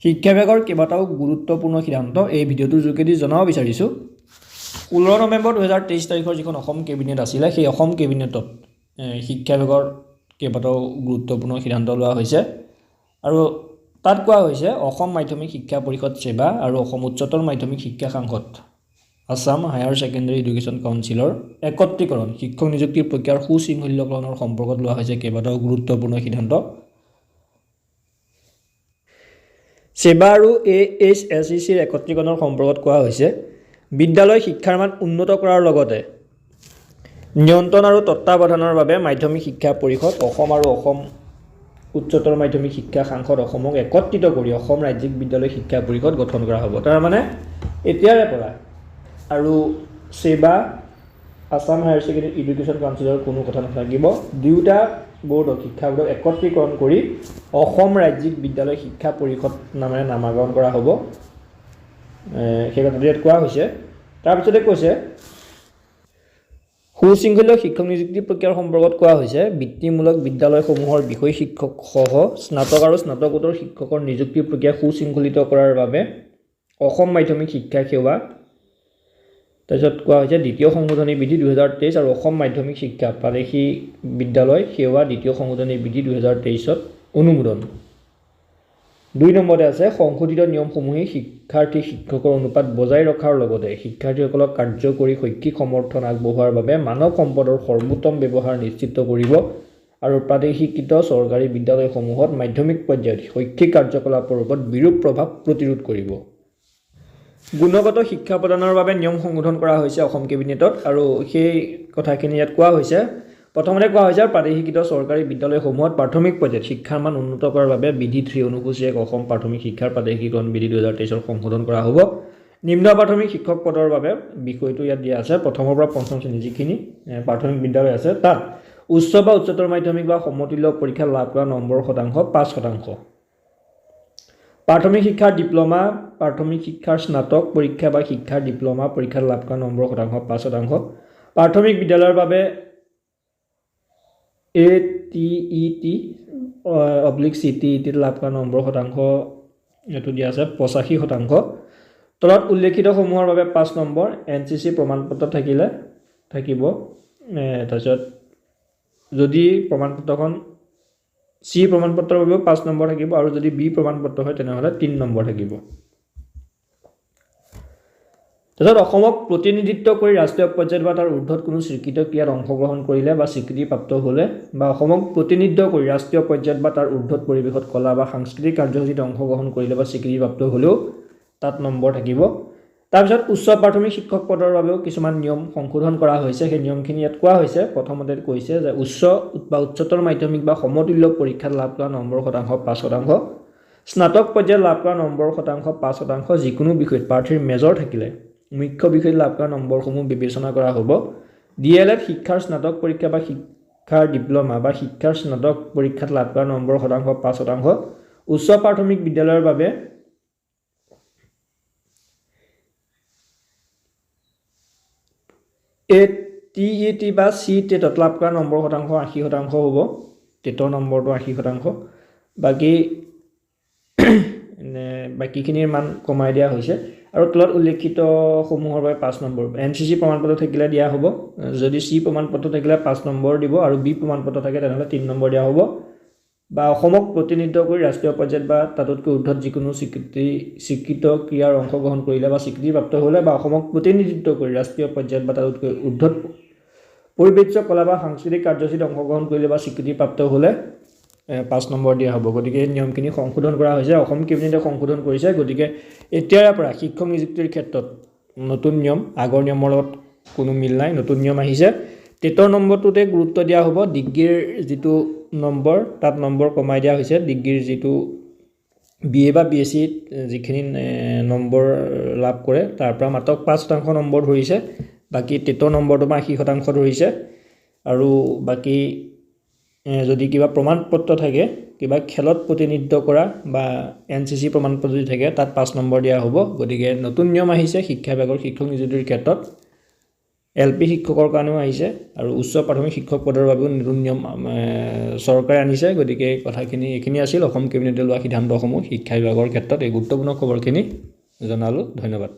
শিক্ষা বিভাগৰ কেইবাটাও গুৰুত্বপূৰ্ণ সিদ্ধান্ত এই ভিডিঅ'টোৰ যোগেদি জনাব বিচাৰিছোঁ। 16 নৱেম্বৰ 2023 তাৰিখৰ যিখন অসম কেবিনেট আছিলে সেই অসম কেবিনেটত শিক্ষা বিভাগৰ কেইবাটাও গুৰুত্বপূৰ্ণ সিদ্ধান্ত লোৱা হৈছে আৰু তাত কোৱা হৈছে অসম মাধ্যমিক শিক্ষা পৰিষদ সেৱা আৰু অসম উচ্চতৰ মাধ্যমিক শিক্ষা সংসদ আসাম হায়াৰ ছেকেণ্ডাৰী এডুকেশ্যন কাউন্সিলৰ একত্ৰীকৰণ শিক্ষক নিযুক্তিৰ প্ৰক্ৰিয়াৰ সুশৃংখলকৰণৰ সম্পৰ্কত লোৱা হৈছে কেইবাটাও গুৰুত্বপূৰ্ণ সিদ্ধান্ত। সেৱা আৰু AHSECৰ একত্ৰীকৰণৰ সম্পৰ্কত কোৱা হৈছে বিদ্যালয় শিক্ষাৰ মান উন্নত কৰাৰ লগতে নিয়ন্ত্ৰণ আৰু তত্ত্বাৱধানৰ বাবে মাধ্যমিক শিক্ষা পৰিষদ অসম আৰু অসম উচ্চতৰ মাধ্যমিক শিক্ষা সংসদ অসমক একত্ৰিত কৰি অসম ৰাজ্যিক বিদ্যালয় শিক্ষা পৰিষদ গঠন কৰা হ'ব। তাৰ মানে এতিয়াৰে পৰা আৰু সেৱা আসাম হায়াৰ ছেকেণ্ডাৰী এডুকেশ্যন কাউন্সিলৰ কোনো কথা নাথাকিব। দুয়োটা বোৰ্ডক শিক্ষা বোৰ্ডক একত্ৰীকৰণ কৰি অসম ৰাজ্যিক বিদ্যালয় শিক্ষা পৰিষদ নামেৰে নামাকৰণ কৰা হ'ব, সেই কথাটো ইয়াত কোৱা হৈছে। তাৰপিছতে কৈছে সুশৃংখল শিক্ষক নিযুক্তি প্ৰক্ৰিয়াৰ সম্পৰ্কত কোৱা হৈছে বৃত্তিমূলক বিদ্যালয়সমূহৰ বিষয় শিক্ষক সহ স্নাতক আৰু স্নাতকোত্তৰ শিক্ষকৰ নিযুক্তি প্ৰক্ৰিয়া সুশৃংখলিত কৰাৰ বাবে অসম মাধ্যমিক শিক্ষা সেৱা, তাৰপিছত কোৱা হৈছে দ্বিতীয় সংশোধনী বিধি 2023 আৰু অসম মাধ্যমিক শিক্ষা প্ৰাদেশিক বিদ্যালয় সেৱা দ্বিতীয় সংশোধনী বিধি 2023ত অনুমোদন। 2 নম্বৰতে আছে সংশোধিত নিয়মসমূহে শিক্ষাৰ্থী শিক্ষকৰ অনুপাত বজাই ৰখাৰ লগতে শিক্ষাৰ্থীসকলক কাৰ্যকৰী শৈক্ষিক সমৰ্থন আগবঢ়োৱাৰ বাবে মানৱ সম্পদৰ সৰ্বোত্তম ব্যৱহাৰ নিশ্চিত কৰিব আৰু প্ৰাদেশিকৃত চৰকাৰী বিদ্যালয়সমূহত মাধ্যমিক পৰ্যায়ত শৈক্ষিক কাৰ্যকলাপৰ ওপৰত বিৰূপ প্ৰভাৱ প্ৰতিৰোধ কৰিব। গুণগত শিক্ষা প্ৰদানৰ বাবে নিয়ম সংশোধন কৰা হৈছে অসম কেবিনেটত আৰু সেই কথাখিনি ইয়াত কোৱা হৈছে। প্ৰথমতে কোৱা হৈছে প্ৰাদেশিকৃত চৰকাৰী বিদ্যালয়সমূহত প্ৰাথমিক পৰ্যায়ত শিক্ষাৰ মান উন্নত কৰাৰ বাবে বিধি 3 অনুসূচী 1 অসম প্ৰাথমিক শিক্ষাৰ প্ৰাদেশিকৰণ বিধি 2023ৰ সংশোধন কৰা হ'ব। নিম্ন প্ৰাথমিক শিক্ষক পদৰ বাবে বিষয়টো ইয়াত দিয়া আছে প্ৰথমৰ পৰা পঞ্চম শ্ৰেণী যিখিনি প্ৰাথমিক বিদ্যালয় আছে তাত উচ্চ বা উচ্চতৰ মাধ্যমিক বা সমতুল্য পৰীক্ষা লাভ কৰা নম্বৰ শতাংশ 5%। প্ৰাথমিক শিক্ষাৰ ডিপ্ল'মা প্ৰাথমিক শিক্ষাৰ স্নাতক পৰীক্ষা বা শিক্ষাৰ ডিপ্ল'মা পৰীক্ষাত লাভ কৰা নম্বৰ শতাংশ 5%। প্ৰাথমিক বিদ্যালয়ৰ বাবে ATET/CTET লাভ কৰা নম্বৰ শতাংশ এইটো দিয়া আছে 85%। তলত উল্লেখিতসমূহৰ বাবে 5 নম্বৰ NCC প্ৰমাণপত্ৰ থাকিব। তাৰপিছত যদি প্ৰমাণপত্ৰখন C প্ৰমাণপত্ৰৰ বাবেও 5 নম্বৰ থাকিব আৰু যদি B প্ৰমাণপত্ৰ হয় তেনেহ'লে 3 নম্বৰ থাকিব। তাৰপিছত অসমক প্ৰতিনিধিত্ব কৰি ৰাষ্ট্ৰীয় পৰ্যায়ত বা তাৰ ঊৰ্ধত কোনো স্বীকৃত ক্ৰিয়াত অংশগ্ৰহণ কৰিলে বা স্বীকৃতিপ্ৰাপ্ত হ'লে বা অসমক প্ৰতিনিধিত্ব কৰি ৰাষ্ট্ৰীয় পৰ্যায়ত বা তাৰ ঊৰ্ধত পৰিৱেশত কলা বা সাংস্কৃতিক কাৰ্যসূচীত অংশগ্ৰহণ কৰিলে বা স্বীকৃতিপ্ৰাপ্ত হ'লেও তাত নম্বৰ থাকিব। তাৰপিছত উচ্চ প্ৰাথমিক শিক্ষক পদৰ বাবেও কিছুমান নিয়ম সংশোধন কৰা হৈছে। সেই নিয়মখিনি ইয়াত কোৱা হৈছে। প্ৰথমতে কৈছে যে উচ্চ বা উচ্চতৰ মাধ্যমিক বা সমতুল্য পৰীক্ষাত লাভ কৰা নম্বৰ শতাংশ 5%। স্নাতক পৰ্যায়ত লাভ কৰা নম্বৰ শতাংশ 5%। যিকোনো বিষয়ত প্ৰাৰ্থীৰ মেজৰ থাকিলে মুখ্য বিষয়ত লাভ কৰা নম্বৰসমূহ বিবেচনা কৰা হ'ব। DLED শিক্ষাৰ স্নাতক পৰীক্ষা বা শিক্ষাৰ ডিপ্ল'মা বা শিক্ষাৰ স্নাতক পৰীক্ষাত লাভ কৰা নম্বৰ শতাংশ 5%। উচ্চ প্ৰাথমিক বিদ্যালয়ৰ বাবে TET বা CTETত লাভ কৰা নম্বৰ শতাংশ 80% হ'ব। টেটৰ নম্বৰটো 80%। বাকীখিনিৰ মান কমাই দিয়া হৈছে আৰু তলত উল্লেখিত সমূহৰ বাবে 5 নম্বৰ NCC প্ৰমাণপত্ৰ থাকিলে দিয়া হ'ব। যদি C প্ৰমাণপত্ৰ থাকিলে 5 নম্বৰ দিব আৰু B প্ৰমাণপত্ৰ থাকে তেনেহ'লে 3 নম্বৰ দিয়া হ'ব। বা অসমক প্ৰতিনিধিত্ব কৰি ৰাষ্ট্ৰীয় পৰ্যায়ত বা তাতোতকৈ ঊৰ্ধত যিকোনো স্বীকৃত ক্ৰিয়াৰ অংশগ্ৰহণ কৰিলে বা স্বীকৃতিপ্ৰাপ্ত হ'লে বা অসমক প্ৰতিনিধিত্ব কৰি ৰাষ্ট্ৰীয় পৰ্যায়ত বা তাতোতকৈ ঊৰ্ধত পৰিৱেশ্য কলা বা সাংস্কৃতিক কাৰ্যসূচীত অংশগ্ৰহণ কৰিলে বা স্বীকৃতিপ্ৰাপ্ত হ'লে 5 নম্বৰ দিয়া হ'ব। গতিকে এই নিয়মখিনি সংশোধন কৰা হৈছে। অসম কেবিনেটে সংশোধন কৰিছে। গতিকে এতিয়াৰে পৰা শিক্ষক নিযুক্তিৰ ক্ষেত্ৰত নতুন নিয়ম, আগৰ নিয়মৰ লগত কোনো মিল নাই, নতুন নিয়ম আহিছে। টেটৰ নম্বৰটোতে গুৰুত্ব দিয়া হ'ব। ডিগ্ৰীৰ যিটো নম্বৰ তাত নম্বৰ কমাই দিয়া হৈছে। ডিগ্ৰীৰ যিটো BA বা BSc যিখিনি নম্বৰ লাভ কৰে তাৰ পৰা মাত্ৰ 5% নম্বৰ ধৰিছে। বাকী টেটৰ নম্বৰটো 80% ধৰিছে আৰু বাকী যদি কিবা প্ৰমাণপত্ৰ থাকে কিবা খেলত প্ৰতিনিধিত্ব কৰা বা NCC প্ৰমাণপত্ৰ যদি থাকে তাত 5 নম্বৰ দিয়া হ'ব। গতিকে নতুন নিয়ম আহিছে শিক্ষা বিভাগৰ শিক্ষক নিযুক্তিৰ ক্ষেত্ৰত। LP শিক্ষকৰ কাৰণেও আহিছে আৰু উচ্চ প্ৰাথমিক শিক্ষক পদৰ বাবেও নতুন নিয়ম চৰকাৰে আনিছে। গতিকে কথাখিনি এইখিনি আছিল অসম কেবিনেটে লোৱা সিদ্ধান্তসমূহ শিক্ষা বিভাগৰ ক্ষেত্ৰত। এই গুৰুত্বপূৰ্ণ খবৰখিনি জনালোঁ। ধন্যবাদ।